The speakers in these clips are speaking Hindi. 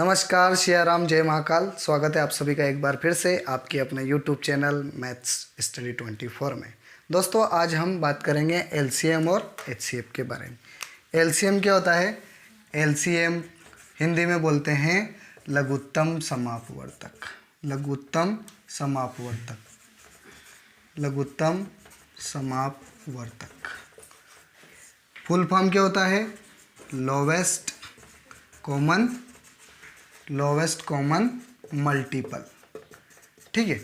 नमस्कार, सियाराम, जय महाकाल। स्वागत है आप सभी का एक बार फिर से आपके अपने YouTube चैनल मैथ्स स्टडी 24 में। दोस्तों, आज हम बात करेंगे LCM और HCF के बारे में। LCM क्या होता है? LCM हिंदी में बोलते हैं लघुत्तम समापवर्तक। लघुत्तम समापवर्तक, लघुत्तम समापवर्तक। फुल फॉर्म क्या होता है? Lowest common multiple. ठीक है,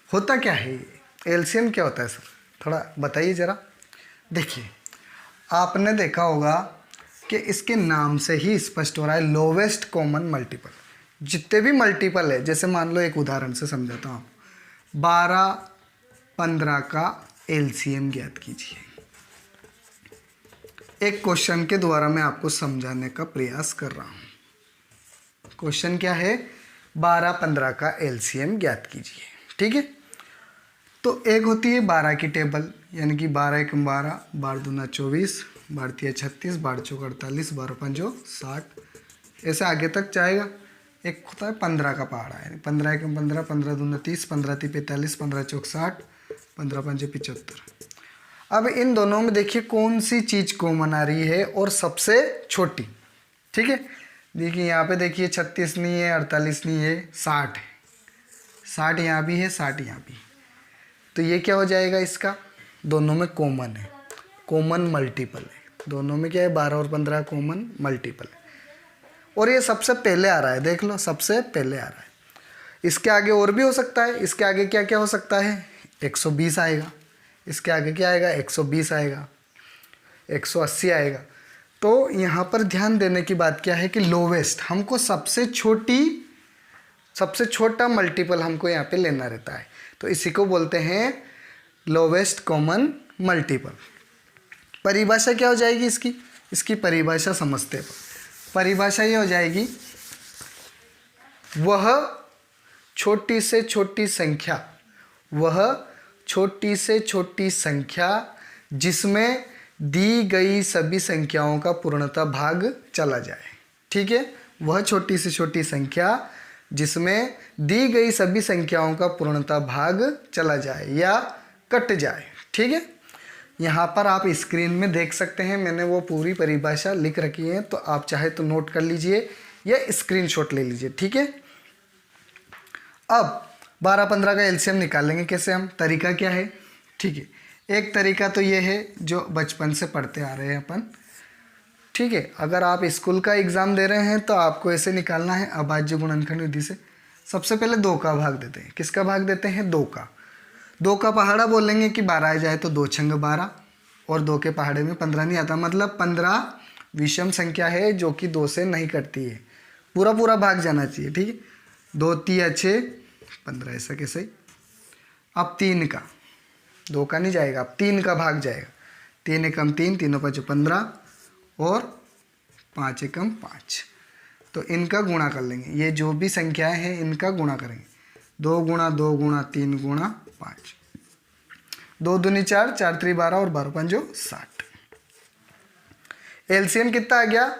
होता क्या है ये एलसीएम? क्या होता है सर, थोड़ा बताइए ज़रा। देखिए, आपने देखा होगा कि इसके नाम से ही स्पष्ट हो रहा है लोवेस्ट कॉमन मल्टीपल। जितने भी मल्टीपल है, जैसे मान लो एक उदाहरण से समझाता हूँ, 12-15 का एलसीएम ज्ञात कीजिए। एक क्वेश्चन के द्वारा मैं आपको समझाने का प्रयास कर रहा हूँ। क्वेश्चन क्या है? 12-15 का एलसीएम ज्ञात कीजिए। ठीक है, तो एक होती है 12 की टेबल, यानी कि 12 × 12, 12 दूना 24, 12 तिया 36, 12 चौक 48, 12 पंजो 60, ऐसे आगे तक जाएगा। एक होता है 15 का पहाड़ा, यानी 15 × 15, 15 दूना 30, 15 × 45, 15 चौक 60, 15 पंजे 75। अब इन दोनों में देखिए कौन सी चीज़ कॉमन आ रही है और सबसे छोटी। ठीक है, देखिए यहाँ पे देखिए 36 नहीं है, 48 नहीं है, 60 है। 60 यहाँ भी है, 60 यहाँ भी। तो ये क्या हो जाएगा? इसका दोनों में कॉमन है, कॉमन मल्टीपल है। दोनों में क्या है? 12 और 15 कॉमन मल्टीपल है। और ये सबसे पहले आ रहा है, देख लो, सबसे पहले आ रहा है। इसके आगे और भी हो सकता है। इसके आगे क्या क्या हो सकता है? 120 आएगा। इसके आगे क्या आएगा? 120 आएगा, 180 आएगा। तो यहाँ पर ध्यान देने की बात क्या है कि लोवेस्ट, हमको सबसे छोटा मल्टीपल हमको यहाँ पे लेना रहता है। तो इसी को बोलते हैं लोवेस्ट कॉमन मल्टीपल। परिभाषा क्या हो जाएगी इसकी परिभाषा समझते हैं। परिभाषा ये हो जाएगी, वह छोटी से छोटी संख्या जिसमें दी गई सभी संख्याओं का पूर्णतः भाग चला जाए। ठीक है, वह छोटी से छोटी संख्या जिसमें दी गई सभी संख्याओं का पूर्णतः भाग चला जाए या कट जाए। ठीक है, यहाँ पर आप स्क्रीन में देख सकते हैं, मैंने वो पूरी परिभाषा लिख रखी है, तो आप चाहे तो नोट कर लीजिए या स्क्रीनशॉट ले लीजिए। ठीक है, अब 12-15 का एलसीएम निकालेंगे कैसे हम? तरीका क्या है? ठीक है, एक तरीका तो ये है जो बचपन से पढ़ते आ रहे हैं अपन। ठीक है, अगर आप स्कूल का एग्ज़ाम दे रहे हैं तो आपको ऐसे निकालना है अभाज्य गुणनखंड विधि से। सबसे पहले 2 का भाग देते हैं। किसका भाग देते हैं? 2 का। 2 का पहाड़ा बोलेंगे कि 12 आ जाए तो 2 छंग 12, और 2 के पहाड़े में 15 नहीं आता, मतलब 15 विषम संख्या है जो कि 2 से नहीं कटती है। पूरा भाग जाना चाहिए। ठीक है, 2 तिया 6, 15, ऐसा कैसे? अब 3 का, 2 का नहीं जाएगा, अब 3 का भाग जाएगा। 3 एकम 3, 3 5 15, और 5 एकम 5। तो इनका गुणा कर लेंगे। ये जो भी संख्याएं हैं इनका गुणा करेंगे। 2 गुणा 2 गुणा 3 गुणा 5, 2 दूनी 4, 4 3 12, और 12 पंजो 60। एलसीएम कितना आ गया?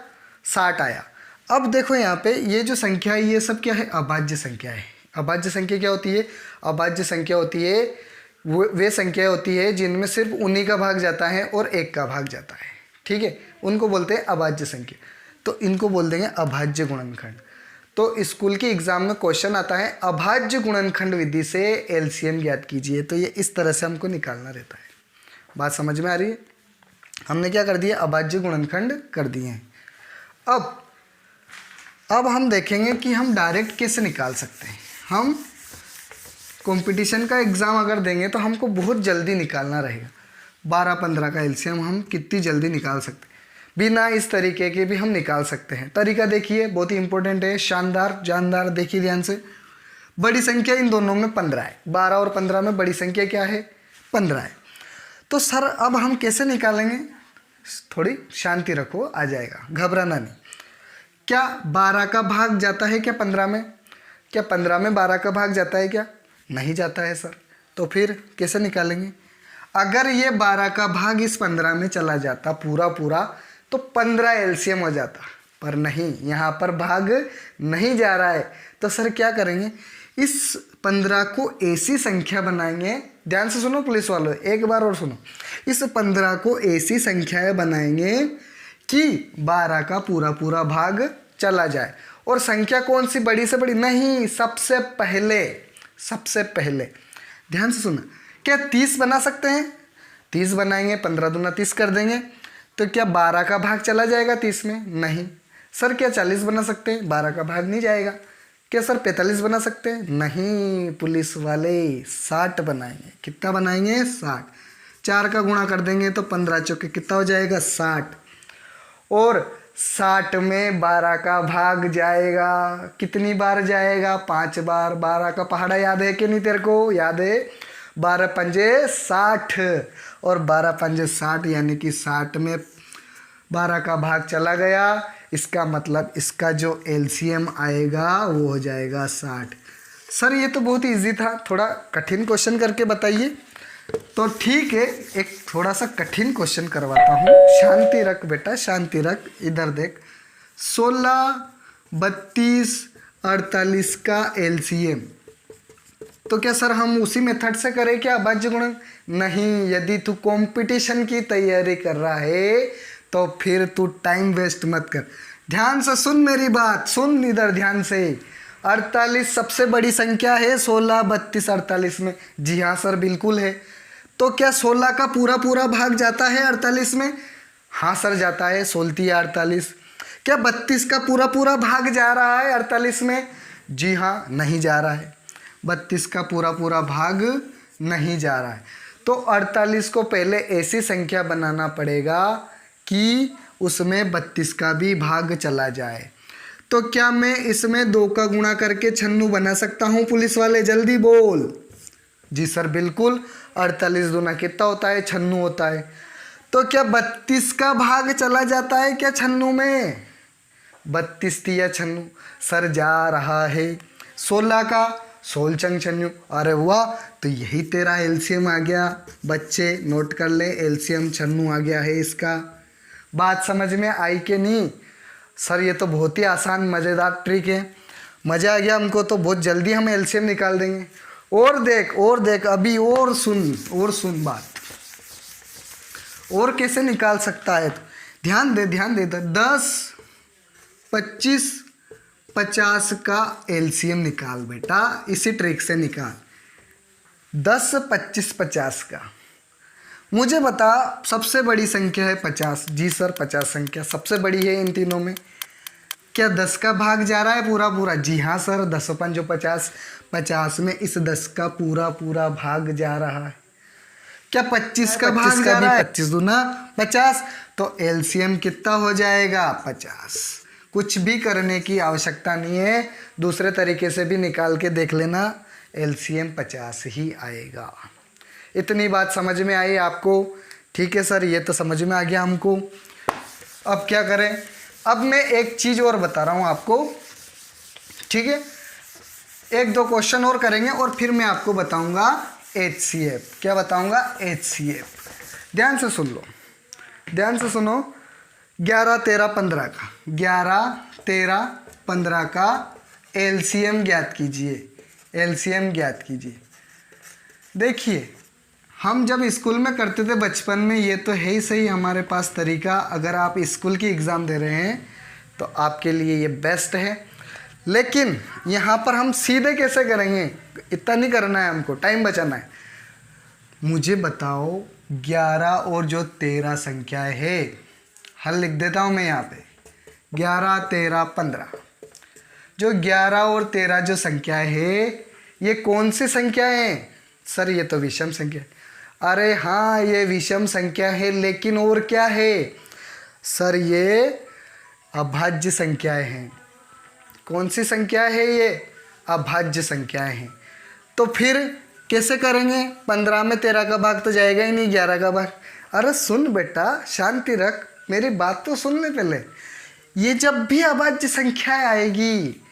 60 आया। अब देखो यहाँ पे ये जो संख्या है ये सब क्या है? अभाज्य संख्या है। अभाज्य संख्या क्या होती है? अभाज्य संख्या होती है वे संख्या होती है जिनमें सिर्फ उन्हीं का भाग जाता है और एक का भाग जाता है। ठीक है, उनको बोलते हैं अभाज्य संख्या। तो इनको बोल देंगे अभाज्य गुणनखंड। तो स्कूल के एग्जाम में क्वेश्चन आता है अभाज्य गुणनखंड विधि से एलसीएम ज्ञात कीजिए, तो ये इस तरह से हमको निकालना रहता है। बात समझ में आ रही है? हमने क्या कर दिया? अभाज्य गुणनखंड कर दिए हैं। अब हम देखेंगे कि हम डायरेक्ट कैसे निकाल सकते हैं। हम कंपटीशन का एग्ज़ाम अगर देंगे तो हमको बहुत जल्दी निकालना रहेगा। 12-15 का एलसीएम हम कितनी जल्दी निकाल सकते हैं? बिना इस तरीके के भी हम निकाल सकते हैं। तरीका देखिए, बहुत ही इंपॉर्टेंट है, शानदार जानदार। देखिए ध्यान से, बड़ी संख्या इन दोनों में 15 है। 12 और 15 में बड़ी संख्या क्या है? 15 है। तो सर अब हम कैसे निकालेंगे? थोड़ी शांति रखो, आ जाएगा, घबराना नहीं। क्या 12 का भाग जाता है क्या 15 में? क्या 15 में 12 का भाग जाता है क्या? नहीं जाता है सर। तो फिर कैसे निकालेंगे? अगर ये 12 का भाग इस 15 में चला जाता पूरा, तो 15 एलसीएम हो जाता। पर नहीं, यहाँ पर भाग नहीं जा रहा है। तो सर क्या करेंगे, इस 15 को ऐसी संख्या बनाएंगे, ध्यान से सुनो पुलिस वालों, एक बार और सुनो, इस 15 को ऐसी संख्याएं बनाएंगे कि 12 का पूरा पूरा भाग चला जाए। और संख्या कौन सी, बड़ी से बड़ी नहीं, सबसे पहले ध्यान से सुना, क्या 30 बना सकते हैं, 30 बनाएंगे, 15 दूना 30 कर देंगे, तो क्या 12 का भाग चला जाएगा 30 में, नहीं। सर क्या 40 बना सकते हैं, 12 का भाग नहीं जाएगा। क्या सर 45 बना सकते हैं, नहीं पुलिस वाले, 60 बनाएंगे। कितना बनाएंगे, 60। 4 का गुणा कर देंगे तो 15 चौके कितना हो जाएगा, 60। और 60 में 12 का भाग जाएगा, कितनी बार जाएगा, 5 बार। 12 का पहाड़ा याद है कि नहीं तेरे को, याद है, 12 पंजे 60 और 12 पंजे 60, यानी कि 60 में 12 का भाग चला गया। इसका मतलब इसका जो एलसीएम आएगा वो हो जाएगा 60। सर ये तो बहुत इजी था, थोड़ा कठिन क्वेश्चन करके बताइए। तो ठीक है, एक थोड़ा सा कठिन क्वेश्चन करवाता हूँ। शांति रख बेटा, शांति रख, इधर देख। 16, 32, 48 का एलसीएम, तो क्या सर हम उसी मेथड से करें क्या, अभाज्य गुणन? नहीं, यदि तू कंपटीशन की तैयारी कर रहा है तो फिर तू टाइम वेस्ट मत कर। ध्यान से सुन मेरी बात, सुन इधर ध्यान से। 48 सबसे बड़ी संख्या है 16, 32, 48 में। जी हाँ सर बिल्कुल है। तो क्या 16 का पूरा पूरा भाग जाता है 48 में? हाँ सर जाता है, 16 48। क्या 32 का पूरा पूरा भाग जा रहा है 48 में? जी हाँ, नहीं जा रहा है, 32 का पूरा पूरा भाग नहीं जा रहा है। तो 48 को पहले ऐसी संख्या बनाना पड़ेगा कि उसमें 32 का भी भाग चला जाए। तो क्या मैं इसमें 2 का गुणा करके 96 बना सकता हूँ पुलिस वाले, जल्दी बोल। जी सर बिल्कुल, 48 दूना कितना होता है, 96 होता है। तो क्या 32 का भाग चला जाता है क्या 96 में? 32 या 96 सर जा रहा है। 16 का 16 चंग 96, अरे वाह, तो यही तेरा एलसीएम आ गया। बच्चे नोट कर ले, एलसीएम 96 आ गया है इसका। बात समझ में आई कि नहीं? सर ये तो बहुत ही आसान मज़ेदार ट्रिक है, मज़ा आ गया हमको, तो बहुत जल्दी हम एलसीएम निकाल देंगे। और देख अभी, और सुन बात, और कैसे निकाल सकता है तो ध्यान दे। 10, 25, 50 का एलसीएम निकाल बेटा, इसी ट्रिक से निकाल। 10, 25, 50 का मुझे बता, सबसे बड़ी संख्या है 50। जी सर 50 संख्या सबसे बड़ी है इन तीनों में। क्या 10 का भाग जा रहा है पूरा पूरा? जी हाँ सर, 10 पंजो 50, 50 में इस 10 का पूरा पूरा भाग जा रहा है। क्या 25 का भाग जा रहा है? 25 दूना 50, तो एलसीएम कितना हो जाएगा, 50। कुछ भी करने की आवश्यकता नहीं है, दूसरे तरीके से भी निकाल के देख लेना, एलसीएम 50 ही आएगा। इतनी बात समझ में आई आपको? ठीक है सर, ये तो समझ में आ गया हमको। अब क्या करें? अब मैं एक चीज़ और बता रहा हूँ आपको, ठीक है? 1-2 क्वेश्चन और करेंगे और फिर मैं आपको बताऊंगा HCF। क्या बताऊंगा? HCF। ध्यान से सुन लो, ध्यान से सुनो। 11, 13, 15 का 11, 13, 15 का एलसीएम ज्ञात कीजिए, एलसीएम ज्ञात कीजिए। देखिए, हम जब स्कूल में करते थे बचपन में, ये तो है ही सही हमारे पास तरीका। अगर आप स्कूल की एग्ज़ाम दे रहे हैं तो आपके लिए ये बेस्ट है, लेकिन यहाँ पर हम सीधे कैसे करेंगे, इतना नहीं करना है हमको, टाइम बचाना है। मुझे बताओ 11 और जो 13 संख्याएं है, हल लिख देता हूँ मैं यहाँ पे। 11, 13, 15, जो 11 और 13 जो संख्याएं है, ये कौन सी संख्याएं हैं? सर ये तो विषम संख्या है। अरे हाँ, ये विषम संख्या है, लेकिन और क्या है? सर ये अभाज्य संख्याएं हैं। कौन सी संख्या है ये? अभाज्य संख्याएं हैं। तो फिर कैसे करेंगे? 15 में 13 का भाग तो जाएगा ही नहीं, 11 का भाग। अरे सुन बेटा, शांति रख, मेरी बात तो सुन ले पहले। ये जब भी अभाज्य संख्याएं आएगी,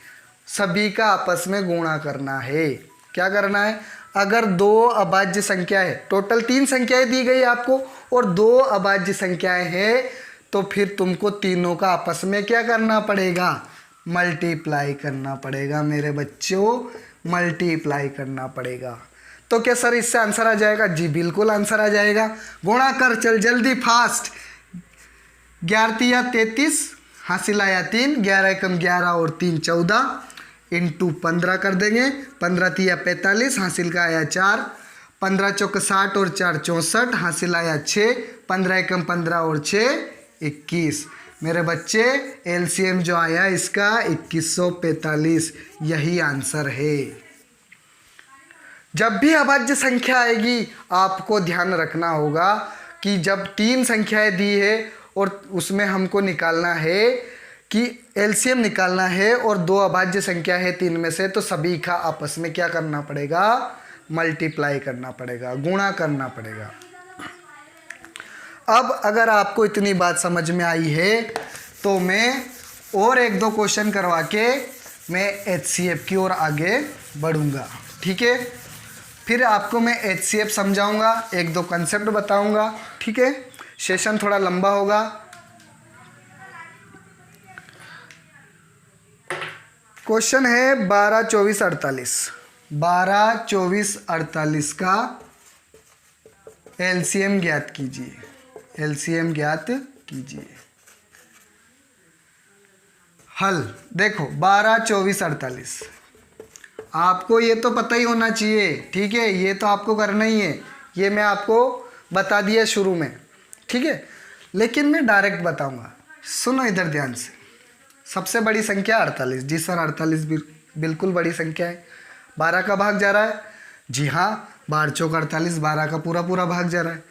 सभी का आपस में गुणा करना है। क्या करना है? अगर 2 अभाज्य संख्या है, टोटल 3 संख्याएं दी गई आपको और 2 अभाज्य संख्याएं हैं, तो फिर तुमको तीनों का आपस में क्या करना पड़ेगा, मल्टीप्लाई करना पड़ेगा मेरे बच्चों, मल्टीप्लाई करना पड़ेगा। तो क्या सर इससे आंसर आ जाएगा? जी बिल्कुल आंसर आ जाएगा। गुणा कर चल जल्दी फास्ट। 11 33, हासिल आया 3, 11 एकम 11 और 3 14, इंटू 15 कर देंगे। 15 तिया 45, हासिल का आया 4, 15 चौक 60 और 4 64, हासिल आया 6, 15 एकम 15 और 6 21। मेरे बच्चे एलसीएम जो आया इसका 2145, यही आंसर है। जब भी अभाज्य संख्या आएगी आपको ध्यान रखना होगा कि जब 3 संख्याएं दी है और उसमें हमको निकालना है कि एलसीएम निकालना है और 2 अभाज्य संख्या है 3 में से, तो सभी का आपस में क्या करना पड़ेगा, मल्टीप्लाई करना पड़ेगा, गुणा करना पड़ेगा। अब अगर आपको इतनी बात समझ में आई है तो मैं और 1-2 क्वेश्चन करवा के मैं एचसीएफ की ओर आगे बढ़ूंगा, ठीक है। फिर आपको मैं एचसीएफ समझाऊंगा, 1-2 कंसेप्ट बताऊंगा, ठीक है। सेशन थोड़ा लंबा होगा। क्वेश्चन है 12 24 48, 12 24 48 का एलसीएम ज्ञात कीजिए, एलसीएम ज्ञात कीजिए। हल देखो 12 24 48, आपको ये तो पता ही होना चाहिए, ठीक है, ये तो आपको करना ही है, ये मैं आपको बता दिया शुरू में, ठीक है। लेकिन मैं डायरेक्ट बताऊंगा, सुनो इधर ध्यान से। सबसे बड़ी संख्या 48, जी सर 48 बिल्कुल बड़ी संख्या है। 12 का भाग जा रहा है, जी हाँ 12 चौक 48, 12 का पूरा पूरा भाग जा रहा है।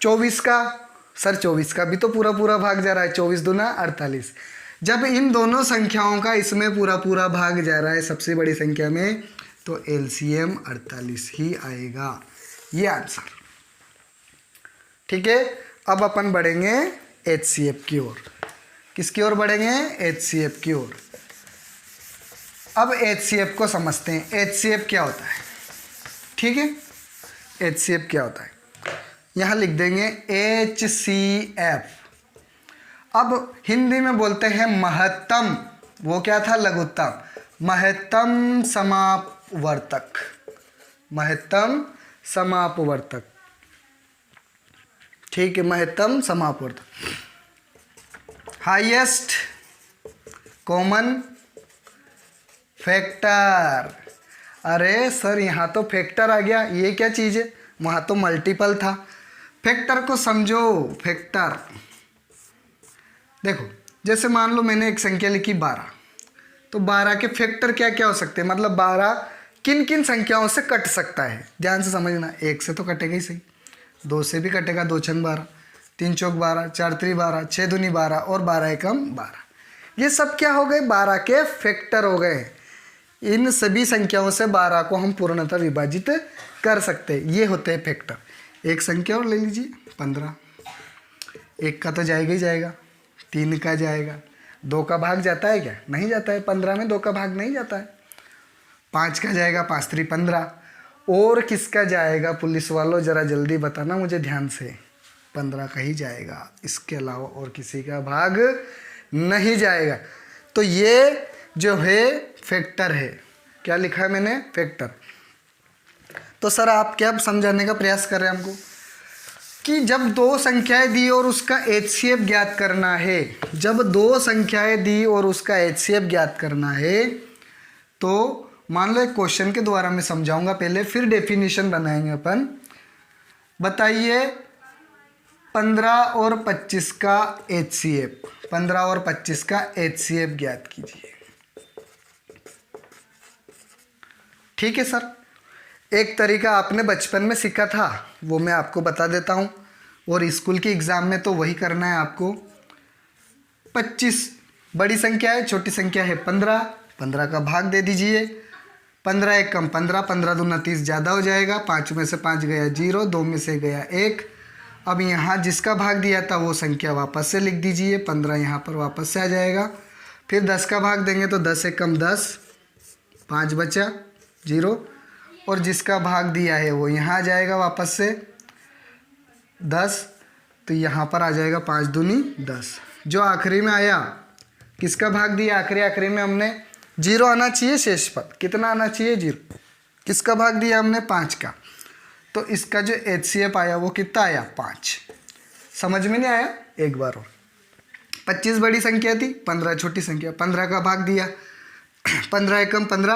24 का, सर 24 का भी तो पूरा पूरा भाग जा रहा है, 24 दूना 48। जब इन दोनों संख्याओं का इसमें पूरा पूरा भाग जा रहा है सबसे बड़ी संख्या में, तो एलसीएम 48 ही आएगा, ये आंसर, ठीक है। अब अपन बढ़ेंगे एचसीएफ की ओर। किसकी ओर बढ़ेंगे? एचसीएफ की ओर। अब एचसीएफ को समझते हैं, एचसीएफ क्या होता है, ठीक है। एचसीएफ क्या होता है, यहाँ लिख देंगे एचसीएफ। अब हिंदी में बोलते हैं महत्तम, वो क्या था, लघुत्तम, महत्तम समापवर्तक, महत्तम समापवर्तक, ठीक है, महत्तम समापवर्तक। Highest common factor. अरे सर यहाँ तो फैक्टर आ गया, ये क्या चीज़ है, वहाँ तो मल्टीपल था। फैक्टर को समझो, फैक्टर देखो, जैसे मान लो मैंने एक संख्या लिखी 12, तो 12 के फैक्टर क्या क्या हो सकते हैं, मतलब 12 किन किन संख्याओं से कट सकता है, ध्यान से समझना। 1 से तो कटेगा ही सही, 2 से भी कटेगा, 2 छंग 12, 3 चौक 12, 4 त्री 12, 6 दूनी 12 और 12 एकम 12। ये सब क्या हो गए, 12 के फैक्टर हो गए। इन सभी संख्याओं से 12 को हम पूर्णतः विभाजित कर सकते हैं, ये होते हैं फैक्टर। एक संख्या और ले लीजिए 15, 1 का तो जाएगा ही जाएगा, 3 का जाएगा, 2 का भाग जाता है क्या, नहीं जाता है, 15 में 2 का भाग नहीं जाता है। 5 का जाएगा, 5 3 15, और किसका जाएगा पुलिस वालों, ज़रा जल्दी बताना मुझे ध्यान से। 15 का ही जाएगा, इसके अलावा और किसी का भाग नहीं जाएगा। तो ये जो है फैक्टर है, क्या लिखा है मैंने, फैक्टर। तो सर आप क्या समझाने का प्रयास कर रहे हैं हमको कि जब 2 संख्याएं दी और उसका एचसीएफ ज्ञात करना है, जब 2 संख्याएं दी और उसका एचसीएफ ज्ञात करना है, तो मान लो एक क्वेश्चन के द्वारा मैं समझाऊंगा पहले, फिर डेफिनेशन बनाएंगे अपन। बताइए 15 और 25 का एचसीएफ, 15 और 25 का एचसीएफ ज्ञात कीजिए, ठीक है सर। एक तरीका आपने बचपन में सीखा था, वो मैं आपको बता देता हूँ, और स्कूल के एग्ज़ाम में तो वही करना है आपको। 25 बड़ी संख्या है, छोटी संख्या है 15, 15 का भाग दे दीजिए। 15 एक कम 15, 15 दूना 30 ज़्यादा हो जाएगा, 5 में से 5 गया 0, 2 में से गया 1। अब यहाँ जिसका भाग दिया था वो संख्या वापस से लिख दीजिए, 15 यहाँ पर वापस से आ जाएगा। फिर 10 का भाग देंगे तो 10 एक कम 10, 5 बचा 0, और जिसका भाग दिया है वो यहाँ आ जाएगा वापस से 10, तो यहाँ पर आ जाएगा 5 दूनी 10। जो आखिरी में आया किसका भाग दिया, आखिरी में हमने 0 आना चाहिए शेषफल, कितना आना चाहिए 0, किसका भाग दिया हमने 5 का, तो इसका जो HCF आया वो कितना आया 5। समझ में नहीं आया, एक बार और 25 बड़ी संख्या थी, 15 छोटी संख्या, 15 का भाग दिया 15 एकम 15,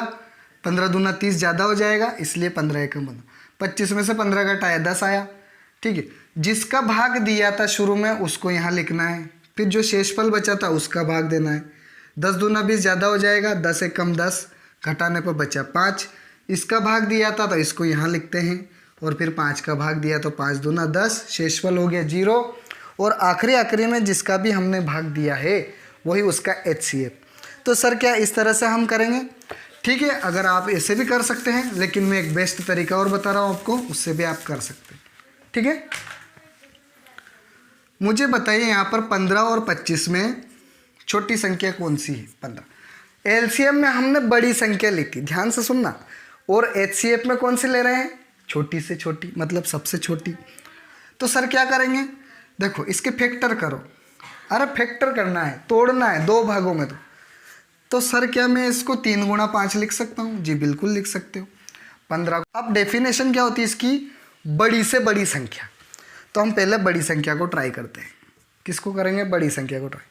15 दूना 30 ज़्यादा हो जाएगा, इसलिए 15 एकम 15, 25 में से 15 घटाया 10 आया। ठीक है, जिसका भाग दिया था शुरू में उसको यहाँ लिखना है, फिर जो शेषफल बचा था उसका भाग देना है। 10 दूना 20 ज़्यादा हो जाएगा, 10 एकम 10, घटाने पर बचा 5, इसका भाग दिया था तो इसको यहाँ लिखते हैं, और फिर 5 का भाग दिया तो 5 दूना 10, शेषफल हो गया 0, और आखिरी में जिसका भी हमने भाग दिया है वही उसका HCF। तो सर क्या इस तरह से हम करेंगे? ठीक है, अगर आप ऐसे भी कर सकते हैं, लेकिन मैं एक बेस्ट तरीका और बता रहा हूँ आपको, उससे भी आप कर सकते हैं। ठीक है, मुझे बताइए यहाँ पर 15 और 25 में छोटी संख्या कौन सी है? 15। एलसीएम में हमने बड़ी संख्या ली थी, ध्यान से सुनना, और HCF में कौन सी ले रहे हैं? छोटी से छोटी, मतलब सबसे छोटी। तो सर क्या करेंगे? देखो इसके फैक्टर करो। अरे फैक्टर करना है, तोड़ना है 2 भागों में। तो सर क्या मैं इसको 3 गुणा 5 लिख सकता हूँ? जी बिल्कुल लिख सकते हो। 15। अब डेफिनेशन क्या होती है इसकी? बड़ी से बड़ी संख्या। तो हम पहले बड़ी संख्या को ट्राई करते हैं। किसको करेंगे? बड़ी संख्या को ट्राई।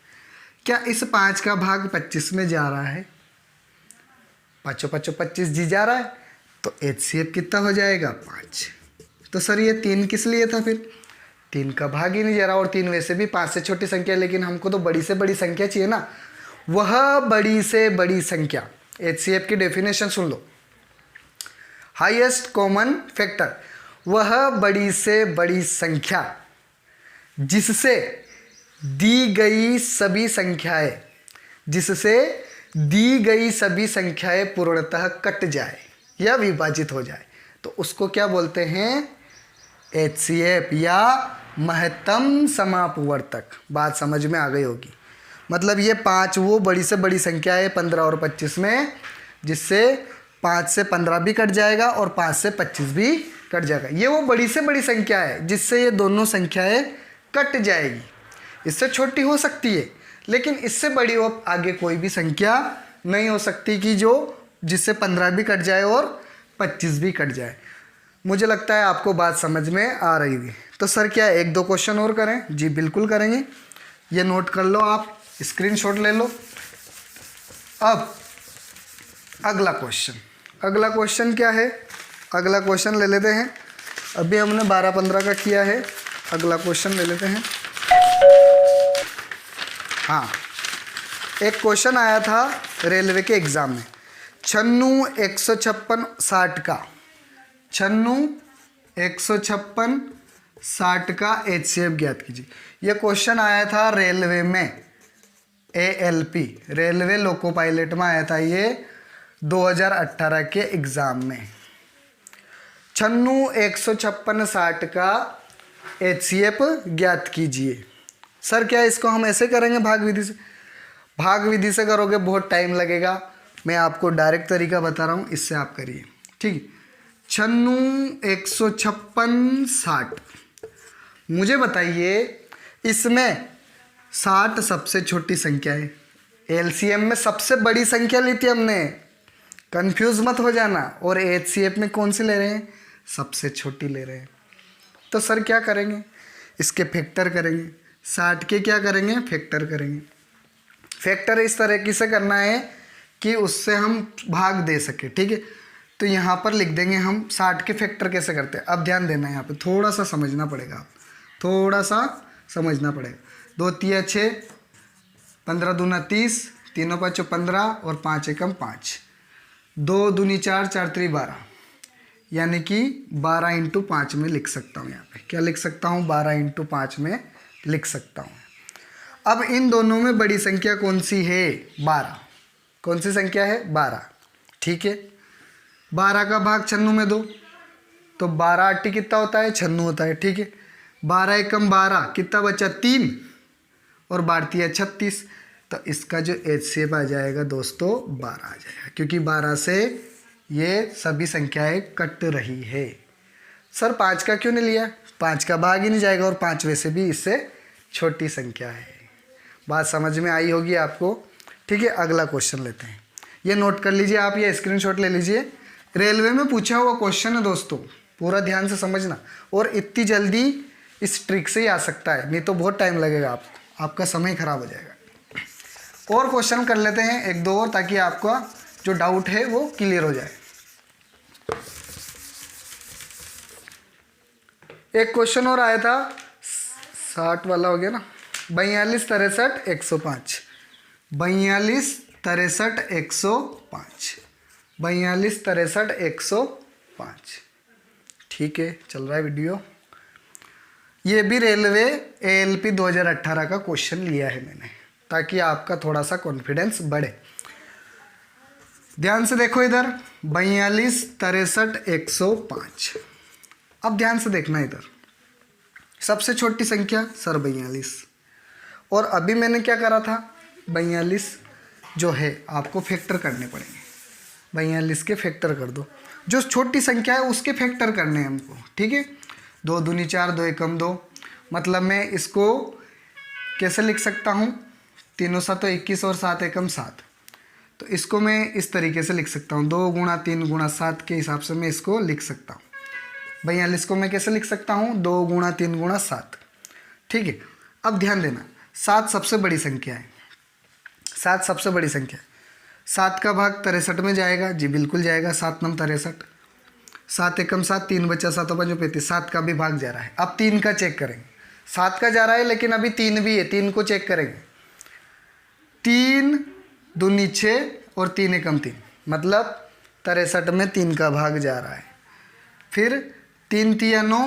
क्या इस 5 का भाग 25 में जा रहा है? 5 5 25 जी जा रहा है, तो HCF कितना हो जाएगा? 5। तो सर ये 3 किस लिए था फिर? 3 का भाग ही नहीं जा रहा, और 3 वैसे भी 5 से छोटी संख्या, लेकिन हमको तो बड़ी से बड़ी संख्या चाहिए ना। वह बड़ी से बड़ी संख्या, HCF की डेफिनेशन सुन लो, हाईएस्ट कॉमन फैक्टर, वह बड़ी से बड़ी संख्या जिससे दी गई सभी संख्याएं पूर्णतः कट जाए या विभाजित हो जाए, तो उसको क्या बोलते हैं? HCF या महत्तम समापवर्तक। बात समझ में आ गई होगी। मतलब ये 5 वो बड़ी से बड़ी संख्या है 15 और 25 में, जिससे 5 से 15 भी कट जाएगा और 5 से 25 भी कट जाएगा। ये वो बड़ी से बड़ी संख्या है जिससे ये दोनों संख्याएं कट जाएगी। इससे छोटी हो सकती है, लेकिन इससे बड़ी हो आगे कोई भी संख्या नहीं हो सकती कि जिससे 15 भी कट जाए और 25 भी कट जाए। मुझे लगता है आपको बात समझ में आ रही है। तो सर क्या 1-2 क्वेश्चन और करें? जी बिल्कुल करेंगे। ये नोट कर लो, आप स्क्रीनशॉट ले लो। अब अगला क्वेश्चन क्या है? अगला क्वेश्चन ले लेते हैं। अभी हमने 12-15 का किया है, अगला क्वेश्चन ले लेते हैं। हाँ, एक क्वेश्चन आया था रेलवे के एग्ज़ाम में, 96 156 60 का, 96 156 60 का HCF ज्ञात कीजिए। यह क्वेश्चन आया था रेलवे में, ALP रेलवे लोको पायलट में आया था ये 2018 के एग्ज़ाम में। 96 156 60 का HCF ज्ञात कीजिए। सर क्या इसको हम ऐसे करेंगे भाग विधि से? भाग विधि से करोगे बहुत टाइम लगेगा, मैं आपको डायरेक्ट तरीका बता रहा हूँ, इससे आप करिए। ठीक है, 96 156 60। मुझे बताइए इसमें 60 सबसे छोटी संख्या है, LCM में सबसे बड़ी संख्या ली थी हमने, कंफ्यूज मत हो जाना, और HCF में कौन सी ले रहे हैं? सबसे छोटी ले रहे हैं। तो सर क्या करेंगे? इसके फैक्टर करेंगे। 60 के क्या करेंगे? फैक्टर करेंगे। फैक्टर इस तरीके से करना है कि उससे हम भाग दे सके। ठीक है, तो यहाँ पर लिख देंगे हम 60 के फैक्टर कैसे करते हैं। अब ध्यान देना, यहाँ पे थोड़ा सा समझना पड़ेगा, थोड़ा सा समझना पड़ेगा। 2 3 6, 15 दूना 30, 3 5 15 और 5 एकम 5, 2 दूनी 4, 4 3 12, यानी कि 12 × 5 में लिख सकता हूँ। यहाँ पे क्या लिख सकता हूँ? 12 × 5 में लिख सकता हूँ। अब इन दोनों में बड़ी संख्या कौन सी है? 12। कौन सी संख्या है? 12। ठीक है, 12 का भाग 96 में दो, तो 12 8 कितना होता है? 96 होता है। ठीक है, 12 एकम 12, कितना बचा? 3, और 12 36। तो इसका जो HCF आ जाएगा दोस्तों 12 आ जाएगा, क्योंकि 12 से ये सभी संख्याएं कट रही है। सर 5 का क्यों नहीं लिया? 5 का भाग ही नहीं जाएगा, और 5 वैसे भी इससे छोटी संख्या है। बात समझ में आई होगी आपको। ठीक है, अगला क्वेश्चन लेते हैं। ये नोट कर लीजिए आप, ये स्क्रीनशॉट ले लीजिए। रेलवे में पूछा हुआ क्वेश्चन है दोस्तों, पूरा ध्यान से समझना। और इतनी जल्दी इस ट्रिक से ही आ सकता है, नहीं तो बहुत टाइम लगेगा आपको, आपका समय खराब हो जाएगा। और क्वेश्चन कर लेते हैं एक दो और, ताकि आपका जो डाउट है वो क्लियर हो जाए। एक क्वेश्चन और आया था 60 वाला हो गया ना, 42 63 105, 42 63 105, 42 63 105। ठीक है, चल रहा है वीडियो। ये भी रेलवे ALP 2018 का क्वेश्चन लिया है मैंने, ताकि आपका थोड़ा सा कॉन्फिडेंस बढ़े। ध्यान से देखो इधर, 42 63 105। अब ध्यान से देखना इधर, सबसे छोटी संख्या सर 42, और अभी मैंने क्या करा था, 42 जो है आपको फैक्टर करने पड़ेंगे। 42 के फैक्टर कर दो, जो छोटी संख्या है उसके फैक्टर करने हैं हमको। ठीक है, 2 दूनी 4, 2 एकम 2। मतलब मैं इसको कैसे लिख सकता हूँ, 3 7 21 और 7 एकम 7। तो इसको मैं इस तरीके से लिख सकता हूँ, 2 गुणा 3 गुणा 7 के हिसाब से मैं इसको लिख सकता हूँ। 42 को मैं कैसे लिख सकता हूँ, 2 गुणा 3 गुणा 7। ठीक है, अब ध्यान देना, 7 सबसे बड़ी संख्या है, 7 सबसे बड़ी संख्या है। 7 का भाग 63 में जाएगा, जी बिल्कुल जाएगा, 7 नम 63, 7 एकम 7, 3 बचा 7 5 35, 7 का भी भाग जा रहा है। अब 3 का चेक करेंगे, 7 का जा रहा है लेकिन अभी 3 भी है, 3 को चेक करेंगे। 3 दूनी 6 और 3 एकम 3, मतलब 63 में 3 का भाग जा रहा है। फिर 3 3 9,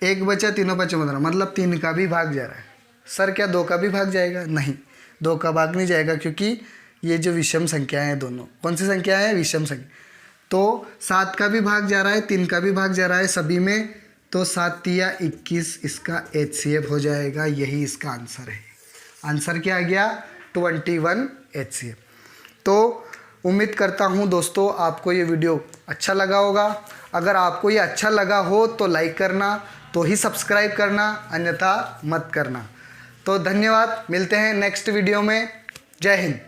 1 बचा 3 5 15, मतलब 3 का भी भाग जा रहा है। सर क्या 2 का भी भाग जाएगा, नहीं 2 का भाग नहीं जाएगा, क्योंकि ये जो विषम संख्याएं हैं दोनों, कौन सी संख्या है, विषम संख्या। तो 7 का भी भाग जा रहा है, 3 का भी भाग जा रहा है सभी में, तो 7 तिया 21 इसका HCF हो जाएगा। यही इसका आंसर है। आंसर क्या आ गया, 21 HCF। तो उम्मीद करता हूँ दोस्तों आपको ये वीडियो अच्छा लगा होगा। अगर आपको ये अच्छा लगा हो तो लाइक करना, तो ही सब्सक्राइब करना, अन्यथा मत करना। तो धन्यवाद, मिलते हैं नेक्स्ट वीडियो में। जय हिंद।